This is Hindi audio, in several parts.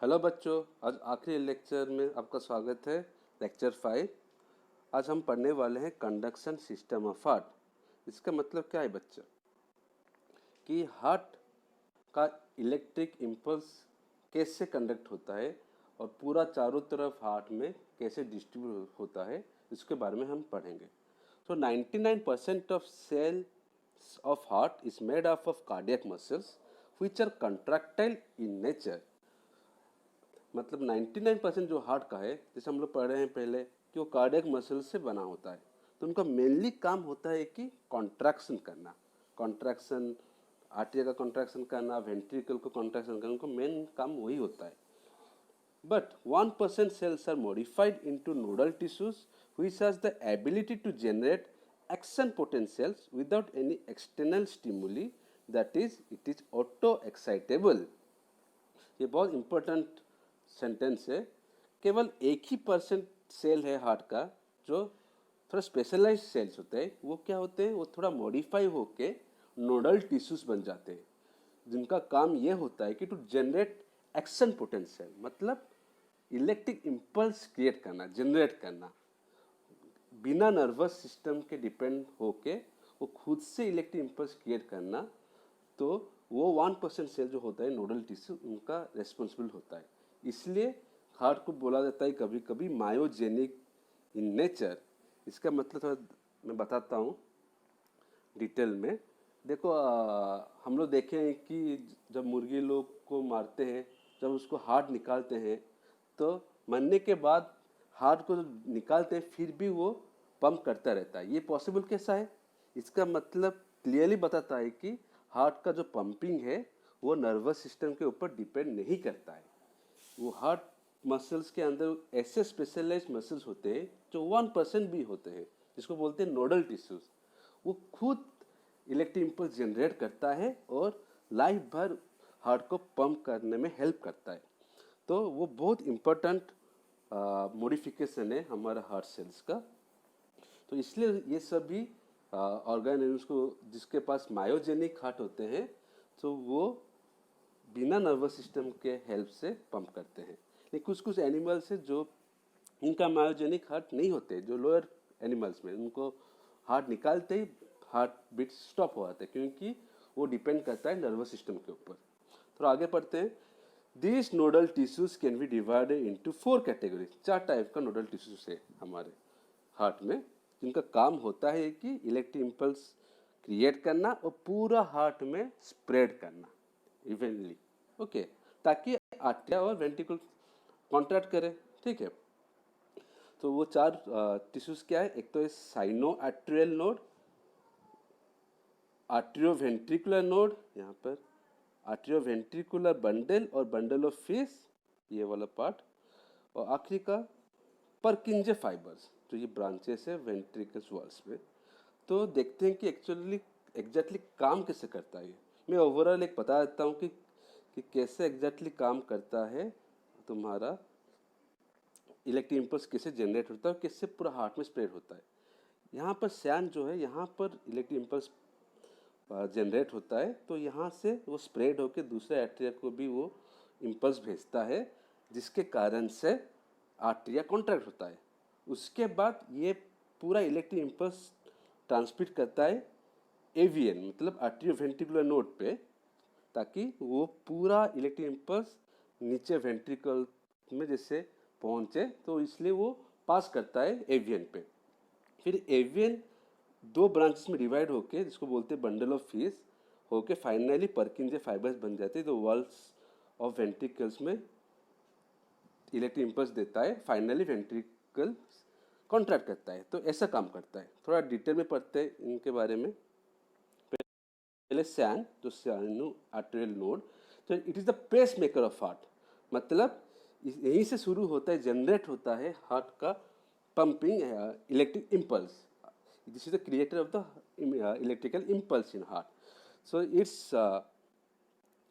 हेलो बच्चों, आज आखिरी लेक्चर में आपका स्वागत है। लेक्चर 5। आज हम पढ़ने वाले हैं कंडक्शन सिस्टम ऑफ हार्ट। इसका मतलब क्या है बच्चों कि हार्ट का इलेक्ट्रिक इम्पल्स कैसे कंडक्ट होता है और पूरा चारों तरफ हार्ट में कैसे डिस्ट्रीब्यूट होता है, इसके बारे में हम पढ़ेंगे। तो 99% of cells of heart is made up of cardiac muscles which are contractile in nature. मतलब 99% जो हार्ट का है, जैसे हम लोग पढ़ रहे हैं पहले कि वो कार्डियक मसल से बना होता है, तो उनका मेनली काम होता है कि कॉन्ट्रैक्शन करना। कॉन्ट्रैक्शन, आर्टरी का कॉन्ट्रैक्शन करना, वेंट्रिकल को कॉन्ट्रैक्शन करना, उनका मेन काम वही होता है। But 1% cells are modified into nodal tissues which has the ability to generate action potentials without any external stimuli, that is, it is auto-excitable। ये बहुत इंपॉर्टेंट सेंटेंस है। केवल 1% सेल है हार्ट का जो थोड़ा स्पेशलाइज्ड सेल्स होते हैं। वो क्या होते हैं, वो थोड़ा मॉडिफाई होके नोडल टिश्यूज बन जाते हैं, जिनका काम ये होता है कि टू जनरेट एक्शन पोटेंशियल, मतलब इलेक्ट्रिक इम्पल्स क्रिएट करना, जनरेट करना, बिना नर्वस सिस्टम के डिपेंड होके वो खुद से इलेक्ट्रिक इम्पल्स क्रिएट करना। तो वो 1% सेल जो होता है नोडल टिश्यू, उनका रेस्पॉन्सिबल होता है। इसलिए हार्ट को बोला जाता है कभी कभी मायोजेनिक इन नेचर। इसका मतलब थोड़ा मैं बताता हूँ डिटेल में। देखो, हम लोग देखे हैं कि जब मुर्गी लोग को मारते हैं, जब उसको हार्ट निकालते हैं, तो मरने के बाद हार्ट को निकालते हैं, फिर भी वो पंप करता रहता है। ये पॉसिबल कैसा है? इसका मतलब क्लियरली बताता है कि हार्ट का जो पंपिंग है वो नर्वस सिस्टम के ऊपर डिपेंड नहीं करता है। वो हार्ट मसल्स के अंदर ऐसे स्पेशलाइज्ड मसल्स होते हैं जो 1% भी होते हैं, जिसको बोलते हैं नोडल टिश्यूज। वो खुद इलेक्ट्रिक इम्पल्स जनरेट करता है और लाइफ भर हार्ट को पंप करने में हेल्प करता है। तो वो बहुत इम्पोर्टेंट मॉडिफिकेशन है हमारा हार्ट सेल्स का। तो इसलिए ये सभी ऑर्गेनिजम्स को जिसके पास मायोजेनिक हार्ट होते हैं, तो वो बिना नर्वस सिस्टम के हेल्प से पंप करते हैं। लेकिन कुछ कुछ एनिमल्स है जो इनका मायोजेनिक हार्ट नहीं होते, जो लोअर एनिमल्स में उनको हार्ट निकालते ही हार्ट बीट स्टॉप हो जाता है, क्योंकि वो डिपेंड करता है नर्वस सिस्टम के ऊपर। तो आगे पढ़ते हैं। This nodal tissues can be divided into 4 category. 4 type का नोडल टिश्यूज है हमारे हार्ट में, जिनका काम होता है कि इलेक्ट्रिक इम्पल्स क्रिएट करना और पूरा हार्ट में स्प्रेड करना इवनली, ओके, ताकि आर्टरिया और वेंट्रिकल कॉन्ट्रैक्ट करे। ठीक है, तो वो 4 टिश्यूज क्या है? एक तो है sino atrial node, atrio ventricular node, यहाँ पर आर्ट्रियो वेंट्रिकुलर बंडल और बंडल ऑफ फिश, ये वाला पार्ट, और आखिरी का परकिंजे फाइबर्स, जो ये ब्रांचेस है वेंट्रिकल्स वॉल्स में। तो देखते हैं कि एक्चुअली एग्जैक्टली काम कैसे करता है। मैं ओवरऑल एक बता देता हूँ कि कैसे एग्जैक्टली काम करता है तुम्हारा इलेक्ट्रिक इम्पल्स, कैसे जनरेट होता है और कैसे पूरा हार्ट में स्प्रेड होता है। यहाँ पर सैन जो है, यहाँ पर इलेक्ट्रिक इम्पल्स जनरेट होता है, तो यहाँ से वो स्प्रेड होकर दूसरे आर्टेरिया को भी वो इम्पल्स भेजता है, जिसके कारण से आर्टेरिया कॉन्ट्रैक्ट होता है। उसके बाद ये पूरा इलेक्ट्रिक इम्पल्स ट्रांसमिट करता है एवीएन, मतलब आर्टेरियो वेंट्रिकुलर नोड पे, ताकि वो पूरा इलेक्ट्रिक इम्पल्स नीचे वेंट्रिकल में जैसे पहुंचे। तो इसलिए वो पास करता है एवीएन पे। फिर एवीएन 2 ब्रांचेस में डिवाइड होके, जिसको बोलते हैं बंडल ऑफ फिश, होके फाइनली परकिंजे फाइबर्स बन जाते हैं, तो वॉल्स ऑफ वेंट्रिकल्स में इलेक्ट्रिक इम्पल्स देता है। फाइनली वेंट्रिकल कॉन्ट्रैक्ट करता है। तो ऐसा काम करता है। थोड़ा डिटेल में पढ़ते हैं इनके बारे में। पहले सैन, जो साइनो आर्टेरियल नोड, तो it is the pacemaker of heart, मतलब यहीं से शुरू होता है, जनरेट होता है हार्ट का pumping electric impulse. This is the creator of the electrical impulse in heart. So it's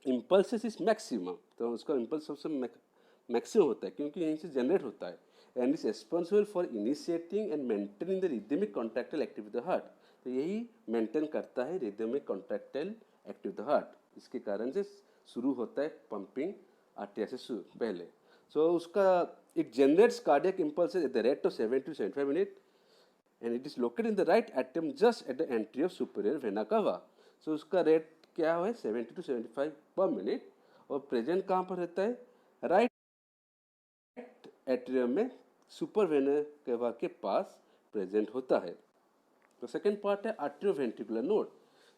impulses is maximum, तो उसका इम्पल्स सबसे मैक्सिमम होता है, क्योंकि यहीं से जनरेट होता है। And is responsible for initiating and maintaining the rhythmic contractile activity of the heart. तो यही मेंटेन करता है rhythmic contractile activity of the heart. इसके कारण से शुरू होता है पंपिंग आर्टेरिया से पहले। सो उसका it generates cardiac impulses at the rate of 70 to 75 minute and it is located in the right atrium just at the entry of superior vena cava. So उसका रेट क्या है 70 to 75 पर मिनट और प्रेजेंट कहाँ पर रहता है राइट एट्रियम में सुपर वेना कावा के पास प्रेजेंट होता है। तो सेकेंड पार्ट है atrioventricular node.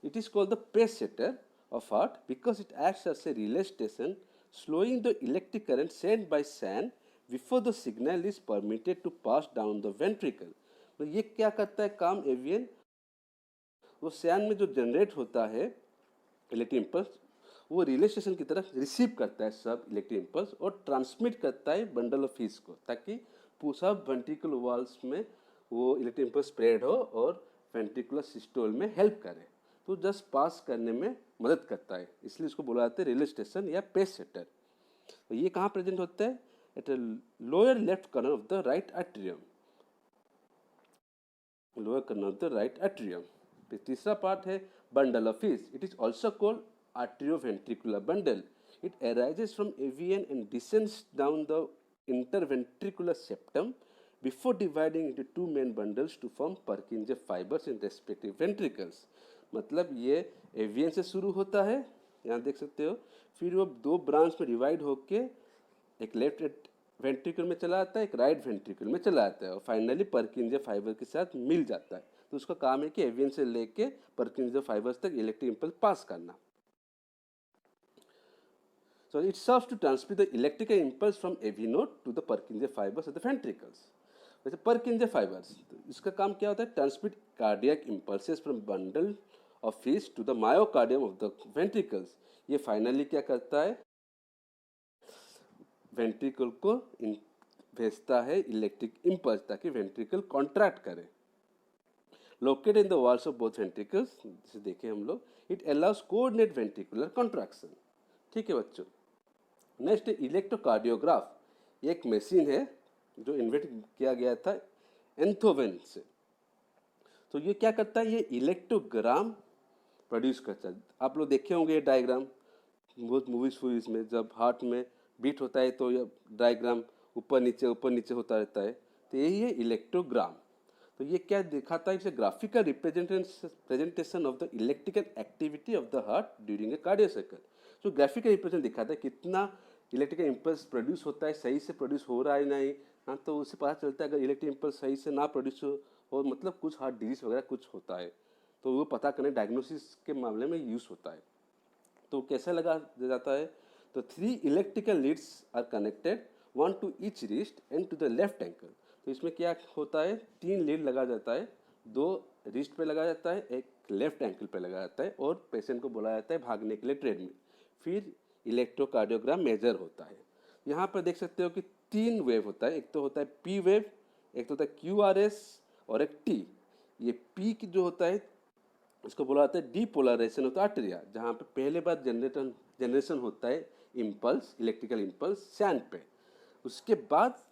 It is called the pace setter of heart because it acts as a relay station slowing the electric current sent by SAN before the signal is permitted to pass down the ventricle। तो ये क्या करता है काम एवियन, वो सैन में जो जनरेट होता है इलेक्ट्रिक इम्पल्स वो रिले स्टेशन की तरफ रिसीव करता है सब इलेक्ट्रिक इम्पल्स और ट्रांसमिट करता है बंडल ऑफ हीट्स को, ताकि सब वेंट्रिकुलर वॉल्स में वो इलेक्ट्रिक इम्पल्स स्प्रेड हो और वेंट्रिकुलर सिस्टोल में हेल्प करे। तो जस्ट पास करने में मदद करता है, इसलिए इसको बोला जाता है रेलवे स्टेशन या पेस सेटर। तो ये कहाँ प्रेजेंट होता है at lower left corner of the right atrium, lower corner of the right atrium. फिर तीसरा पार्ट है bundle of His. It is also called atrioventricular bundle. It arises from AVN and descends down the interventricular septum before dividing into two main bundles to form Purkinje fibers in respective ventricles। मतलब ये एवियन से शुरू होता है, यहाँ देख सकते हो, फिर वो दो ब्रांच में डिवाइड होके एक लेफ्ट वेंट्रिकल में चला आता है, एक राइट वेंट्रिकल में चला आता है और फाइनली पर्किंजे फाइबर के साथ मिल जाता है। तो उसका काम है कि एवियन से लेके पर्किंजे फाइबर्स तक इलेक्ट्रिक इम्पल्स पास करना। So it serves to transmit the electrical impulse from AV node to the Purkinje fibers of the ventricles। वैसे Purkinje fibers इसका काम क्या होता है, transmit cardiac impulses from bundle of His to the myocardium of the ventricles. ये फाइनली क्या करता है, वेंट्रिकल को भेजता है इलेक्ट्रिक इम्पल्स ताकि वेंट्रिकल कॉन्ट्रैक्ट करे। Located in the walls of both ventricles, जिसे देखें हम लोग, it allows coordinate ventricular contraction. ठीक है बच्चों। नेक्स्ट इलेक्ट्रोकार्डियोग्राफ, एक मशीन है जो इन्वेंट किया गया था एंथोवेन से। तो ये क्या करता है, ये इलेक्ट्रोग्राम प्रोड्यूस करता है। आप लोग देखे होंगे ये डायग्राम बहुत मूवीज में, जब हार्ट में बीट होता है तो ये डायग्राम ऊपर नीचे होता रहता है। तो यही है इलेक्ट्रोग्राम। तो ये क्या दिखाता है, it's a graphical representation of the electrical activity of the heart during a cardiac cycle. तो ग्राफिकल रिप्रेजेंट दिखाता है कितना इलेक्ट्रिकल इम्पल्स प्रोड्यूस होता है, सही से प्रोड्यूस हो रहा है नहीं। हाँ, तो उससे पता चलता है अगर इलेक्ट्रिक इम्पल्स सही से ना प्रोड्यूस हो मतलब कुछ हार्ट डिजीज वगैरह कुछ होता है, तो वो पता करने डायग्नोसिस के मामले में यूज़ होता है। तो कैसे लगा जाता है, तो 3 electrical leads are connected, 1 to each wrist and to the left ankle. तो इसमें क्या होता है, 3 लीड लगा जाता है, 2 रिस्ट पे लगा जाता है, एक लेफ्ट एंकल पे लगा जाता है और पेशेंट को बोला जाता है भागने के लिए ट्रेडमिल। फिर इलेक्ट्रोकार्डियोग्राम मेजर होता है। यहाँ पर देख सकते हो कि 3 वेव होता है, एक तो होता है पी वेव, एक तो होता है QRS और एक T। ये पी की जो होता है इसको बोला जाता है डीपोलराइजेशन ऑफ द आर्टेरिया, जहाँ पे पहले बार जनरेशन होता है इम्पल्स, इलेक्ट्रिकल इम्पल्स सैन पे। उसके बाद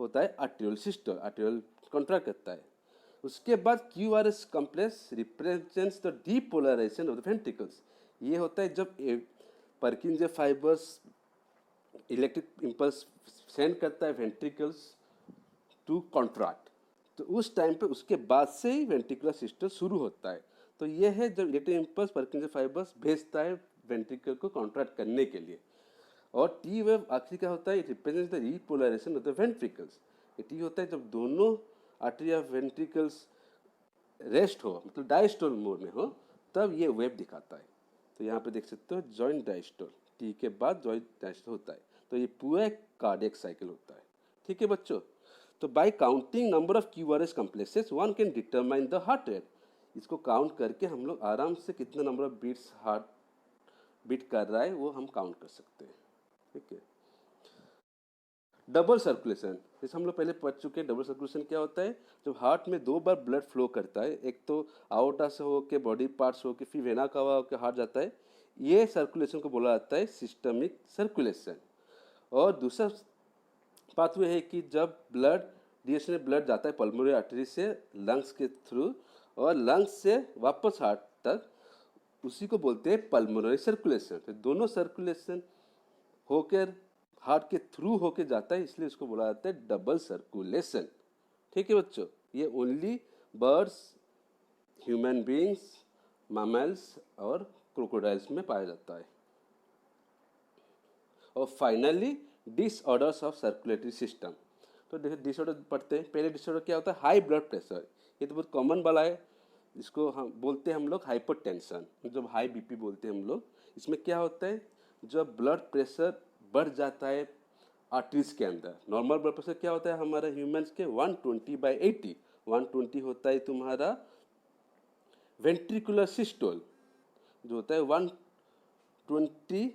होता है आर्टेरियल सिस्टम, आर्टेरियल कॉन्ट्रैक्ट करता है। उसके बाद QRS complex represents the depolarisation of the ventricles. ये होता है जब Purkinje fibres electric impulse send करता है वेंट्रिकल्स टू कॉन्ट्रैक्ट, तो उस टाइम पे उसके बाद से ही वेंट्रिकुलर सिस्टम शुरू होता है। तो ये है जब इलेक्ट्रिक इम्पल्स पर्किंजे फाइबर्स भेजता है वेंट्रिकल को कॉन्ट्रैक्ट करने के लिए। और टी वेव आखिरी का होता है, it represents the repolarisation of the ventricles. ये टी होता है जब दोनों आर्टेरिया वेंट्रिकल्स रेस्ट हो, मतलब डायस्टोल मोड में हो, तब ये वेव दिखाता है। तो यहाँ पे देख सकते हो जॉइंट डायस्टोल, टी के बाद जॉइंट डायस्टोल होता है। तो ये पूरा कार्डियक साइकिल होता है। ठीक है बच्चों। तो by counting number of QRS complexes one can determine the heart rate. इसको काउंट करके हम लोग आराम से कितना number of beats heart beat कर रहा है वो हम काउंट कर सकते हैं। ठीक है। डबल सर्कुलेशन, जैसे हम लोग पहले पढ़ चुके हैं, डबल सर्कुलेशन क्या होता है, जब हार्ट में 2 बार ब्लड फ्लो करता है, एक तो आउटा से होके बॉडी पार्ट्स होके फिर वेना कावा होके हार्ट जाता है, ये सर्कुलेशन को बोला जाता है सिस्टमिक सर्कुलेशन। और दूसरा पाथवे है कि जब ब्लड जाता है पल्मोनरी आर्टरी से लंग्स के थ्रू और लंग्स से वापस हार्ट तक, उसी को बोलते हैं पल्मोनरी सर्कुलेशन। तो दोनों सर्कुलेशन होकर हार्ट के थ्रू होके जाता है, इसलिए इसको बोला जाता है डबल सर्कुलेशन। ठीक है बच्चों, ये only birds, human beings, mammals और क्रोकोडाइल्स में पाया जाता है। और finally disorders of circulatory system. तो देखिए डिसऑर्डर पढ़ते हैं। पहले डिसऑर्डर क्या होता है? High blood pressure. ये तो बहुत कॉमन वाला है, इसको हम बोलते हैं हम लोग हाइपरटेंशन, जब हाई बीपी बोलते हैं हम लोग। इसमें क्या होता है, जब ब्लड प्रेशर बढ़ जाता है आर्टरीज के अंदर। नॉर्मल ब्लड प्रेशर क्या होता है हमारा ह्यूमंस के 120/80। 120 होता है तुम्हारा वेंट्रिकुलर सिस्टोल, जो होता है 120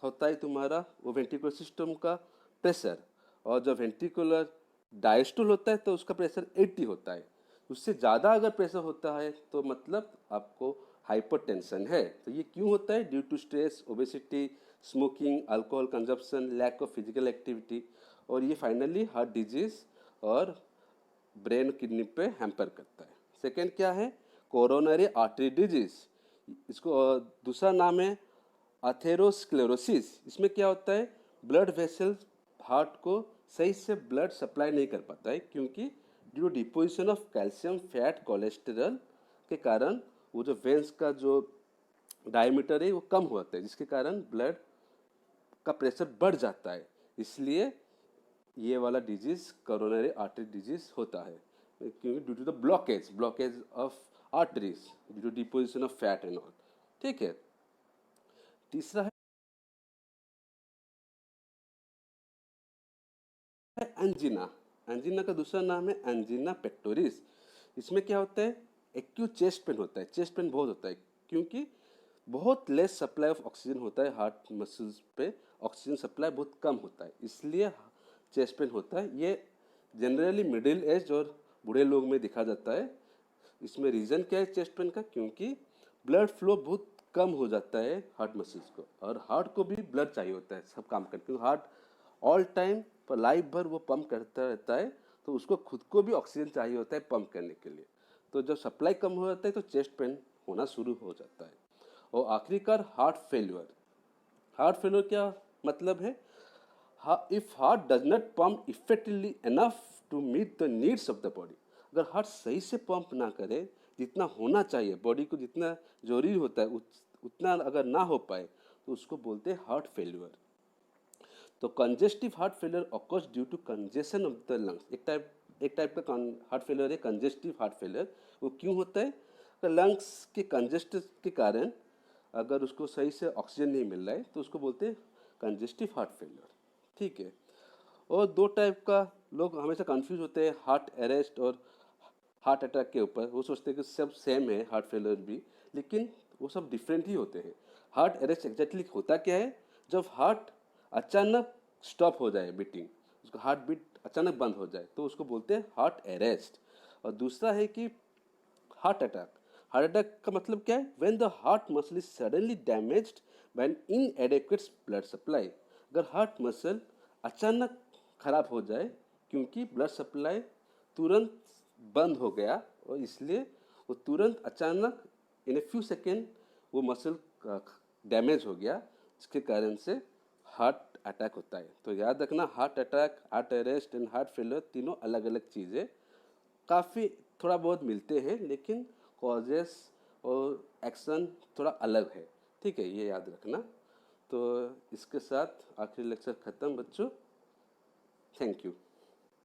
होता है तुम्हारा वो वेंट्रिकुलर सिस्टम का प्रेशर। और जब वेंट्रिकुलर डायस्टोल होता है तो उसका प्रेशर 80 होता है। उससे ज़्यादा अगर प्रेशर होता है तो मतलब आपको हाइपरटेंशन है। तो ये क्यों होता है? Due to stress, obesity, smoking, alcohol consumption, lack of physical activity. और ये फाइनली हार्ट डिजीज और ब्रेन किडनी पे हैम्पर करता है। सेकेंड क्या है? Coronary artery disease. इसको दूसरा नाम है अथेरोस्क्लेरोसिस। इसमें क्या होता है, ब्लड वेसल्स हार्ट को सही से ब्लड सप्लाई नहीं कर पाता है, क्योंकि due deposition of calcium, fat, cholesterol के कारण वो जो वेंस का जो डायमीटर है वो कम होता है, जिसके कारण ब्लड का प्रेशर बढ़ जाता है। इसलिए ये वाला डिजीज कोरोनरी आर्टरी डिजीज होता है, क्योंकि due to the blockage of arteries due to deposition of fat and all. ठीक है। तीसरा है एंजिना। एंजिना का दूसरा नाम है एंजिना पेक्टोरिस। इसमें क्या होता है, एक्यूट चेस्ट पेन होता है। चेस्ट पेन बहुत होता है क्योंकि बहुत लेस सप्लाई ऑफ ऑक्सीजन होता है हार्ट मसल्स पे, ऑक्सीजन सप्लाई बहुत कम होता है, इसलिए चेस्ट पेन होता है। ये जनरली मिडिल एज और बूढ़े लोग में देखा जाता है। इसमें रीज़न क्या है चेस्ट पेन का? क्योंकि ब्लड फ्लो बहुत कम हो जाता है हार्ट मसल्स को, और हार्ट को भी ब्लड चाहिए होता है सब काम करने, क्योंकि हार्ट ऑल टाइम पर लाइफ भर वो पंप करता रहता है, तो उसको खुद को भी ऑक्सीजन चाहिए होता है पंप करने के लिए। तो जब सप्लाई कम हो जाता है तो चेस्ट पेन होना शुरू हो जाता है। और आखिरकार हार्ट फेल्यूर। हार्ट फेल्यूर क्या मतलब है? If heart does not pump effectively enough to meet the needs of the body. अगर हार्ट सही से पंप ना करे, जितना होना चाहिए बॉडी को, जितना जरूरी होता है उतना अगर ना हो पाए, तो उसको बोलते हैं हार्ट फेल्यूर। तो congestive heart failure occurs due to congestion of the lungs. एक टाइप का हार्ट फेलियर है कंजेस्टिव हार्ट फेलियर। वो क्यों होता है? तो लंग्स के कंजेस्ट के कारण अगर उसको सही से ऑक्सीजन नहीं मिल रहा है तो उसको बोलते हैं कंजेस्टिव हार्ट फेलियर। ठीक है। और दो टाइप का लोग हमेशा कंफ्यूज होते हैं हार्ट अरेस्ट और हार्ट अटैक के ऊपर। वो सोचते हैं कि सब सेम है हार्ट फेलियर भी, लेकिन वो सब डिफरेंट ही होते हैं। हार्ट अरेस्ट एग्जैक्टली होता क्या है? जब हार्ट अचानक स्टॉप हो जाए बीटिंग, उसका हार्ट बीट अचानक बंद हो जाए, तो उसको बोलते हैं हार्ट अरेस्ट। और दूसरा है कि हार्ट अटैक। हार्ट अटैक का मतलब क्या है? When the heart muscle is suddenly damaged by an inadequate blood supply. अगर हार्ट मसल अचानक खराब हो जाए क्योंकि ब्लड सप्लाई तुरंत बंद हो गया, और इसलिए वो तुरंत अचानक इन ए फ्यू सेकेंड वो मसल डैमेज हो गया, इसके कारण से हार्ट अटैक होता है। तो याद रखना, heart attack, heart arrest and heart failure तीनों अलग अलग चीज़ें, काफ़ी थोड़ा बहुत मिलते हैं, लेकिन कॉजेस और एक्शन थोड़ा अलग है। ठीक है, ये याद रखना। तो इसके साथ आखिरी लेक्चर ख़त्म बच्चों। Thank you.